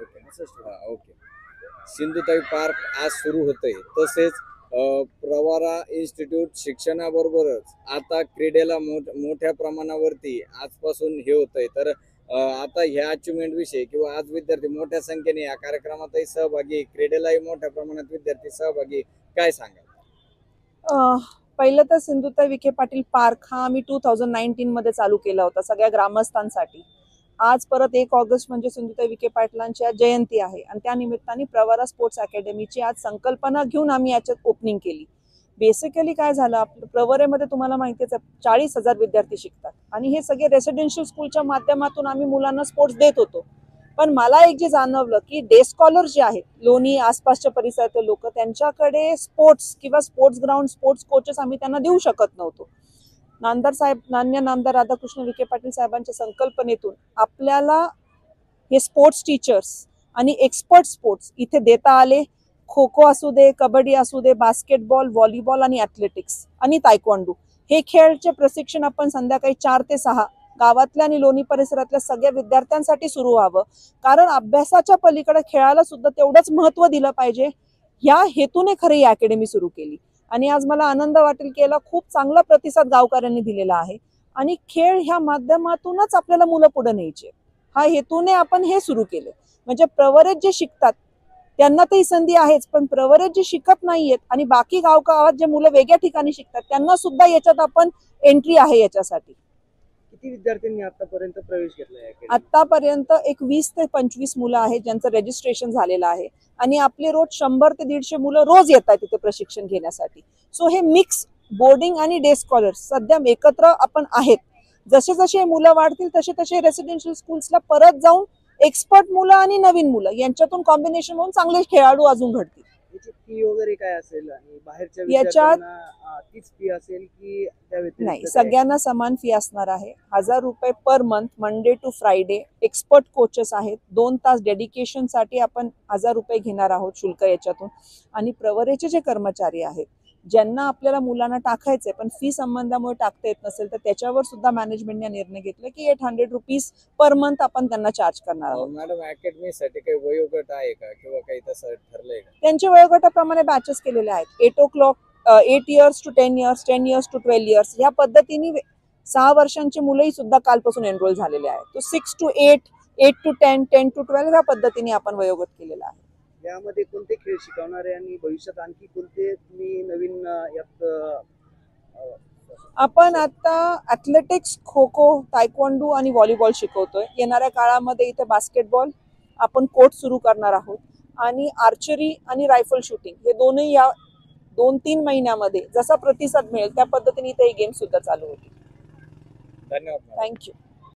Okay. Sindhutai park आज सुरू होतंय, तसेच प्रवारा इन्स्टिट्यूट शिक्षणाबरोबरच आता क्रीडेला मोठ्या प्रमाणावरती आजपासून हे होतंय. तर आता ह्या अचिव्हमेंट विषयी किंवा आज विद्यार्थी मोठ्या संख्येने या कार्यक्रमातही सहभागी, क्रीडेलाही मोठ्या प्रमाणात विद्यार्थी सहभागी, काय सांगाल? पहिलं तर सिंधुताई विखे पाटील पार्क हा आम्ही 2019 मध्ये चालू केला होता सगळ्या ग्रामस्थांसाठी. आज परत 1 ऑगस्ट म्हणजे सिंधुताई विखे पाटलांची आज जयंती आहे आणि त्या निमित्ताने प्रवारा स्पोर्ट्स अकॅडमीची आज संकल्पना घेऊन आम्ही याच्यात ओपनिंग केली. बेसिकली काय झालं, आपलं प्रवरेमध्ये तुम्हाला माहितीच आहे 40,000 विद्यार्थी शिकतात आणि हे सगळे रेसिडेन्शियल स्कूलच्या माध्यमातून आम्ही मुलांना स्पोर्ट्स देत होतो. पण मला एक जे जाणवलं की डे स्कॉलर जे आहेत लोणी आसपासच्या परिसरातील लोक, त्यांच्याकडे स्पोर्ट्स किंवा स्पोर्ट्स ग्राउंड, स्पोर्ट्स कोचेस आम्ही त्यांना देऊ शकत नव्हतो. मान्य नामदार राधाकृष्ण विखे पाटील साहेबांच्या संकल्पनेतून आपल्याला हे स्पोर्ट्स टीचर्स आणि एक्सपर्ट स्पोर्ट्स इथे देता आले. खो खो असू दे, कबड्डी असू दे, बास्केटबॉल, व्हॉलीबॉल आणि ॲथलेटिक्स आणि तायक्वांडो हे खेळचे प्रशिक्षण आपण संध्याकाळी 4 ते 6 गावातल्या आणि लोणी परिसरातल्या सगळ्या विद्यार्थ्यांसाठी सुरू व्हावं. कारण अभ्यासाच्या पलीकडे खेळाला सुद्धा तेवढंच महत्त्व दिलं पाहिजे, या हेतूने खरी ही अकॅडमी सुरू केली. आणि आज मला आनंद वाटेल की याला खूप चांगला प्रतिसाद गावकऱ्यांनी दिलेला आहे. आणि खेळ ह्या माध्यमातूनच आपल्याला मुलं पुढे न्यायचे, हा हेतूने आपण हे सुरू केले. म्हणजे प्रवरेत जे शिकतात त्यांना तर ही संधी आहेच, पण प्रवरेत जे शिकत नाहीयेत आणि बाकी गावात जे मुलं वेगळ्या ठिकाणी शिकतात त्यांना सुद्धा याच्यात आपण एंट्री आहे याच्यासाठी. किती विद्यार्थ्यांनी आतापर्यंत प्रवेश घेतलाय? आतापर्यंत एक 20 ते 25 मुलं आहेत ज्यांचं रजिस्ट्रेशन झालेलं आहे आणि आपले रोज 100 ते 150 मुलं रोज येतात तिथे प्रशिक्षण घेण्यासाठी. सो हे मिक्स बोर्डिंग आणि डे स्कॉलर्स सध्या एकत्र आपण आहेत. जसे जसे मुलं वाढतील तसे तसे रेसिडेन्शियल स्कूल्सला परत जाऊन एक्सपर्ट मुलं आणि नवीन मुलं यांच्यातून कॉम्बिनेशन होऊन चांगले खेळाडू अजून घडतील. फी वगैरे काय असेल आणि बाहेरच्या याच्यात तीच फी असेल की त्या व्यतिरिक्त? नाही, सगळ्यांना समान फी असणार आहे. 1000 रुपये per month, Monday to Friday. Expert coaches आहेत, 2 तास डेडिकेशन साठी आपण 1000 रुपये घेणार आहोत शुल्क याच्यातून. आणि प्रवरेचे जे कर्मचारी आहेत ज्यांना आपल्याला मुलांना टाकायचंय पण फी संबंधामुळे टाकता येत नसेल तर त्याच्यावर सुद्धा मॅनेजमेंटने निर्णय घेतला की 800 रुपीज पर मंथ आपण त्यांना चार्ज करणार आहोत. मॅडम, अकॅडमीसाठी काही वयोगट आहे का किंवा काही तसं ठरलंय का? त्यांच्या वयोगटाप्रमाणे बॅचेस केलेले आहेत. 8 years to 10 years, 10 years to 12 years या पद्धतीने 6 वर्षांचे मुलंही सुद्धा कालपासून एनरोल झालेले आहेत. तो 6 to 8, 8 to 10, 10 to 12 या पद्धतीने आपण वयोगट केलेला आहे. यामध्ये कोणते खेळ शिकवणार आहे आणि भविष्यात आणखी कोणते तुम्ही नवीन यात? आपण आता ॲथलेटिक्स, खो खो, तायक्वांडो आणि व्हॉलीबॉल शिकवतोय. येणाऱ्या काळामध्ये इथे बास्केटबॉल आपण कोर्ट सुरू करणार आहोत आणि आर्चरी आणि रायफल शूटिंग हे दोन्ही या 2-3 महिन्यामध्ये जसा प्रतिसाद मिळेल त्या पद्धतीने इथे गेम सुद्धा चालू होतील. धन्यवाद. थँक्यू.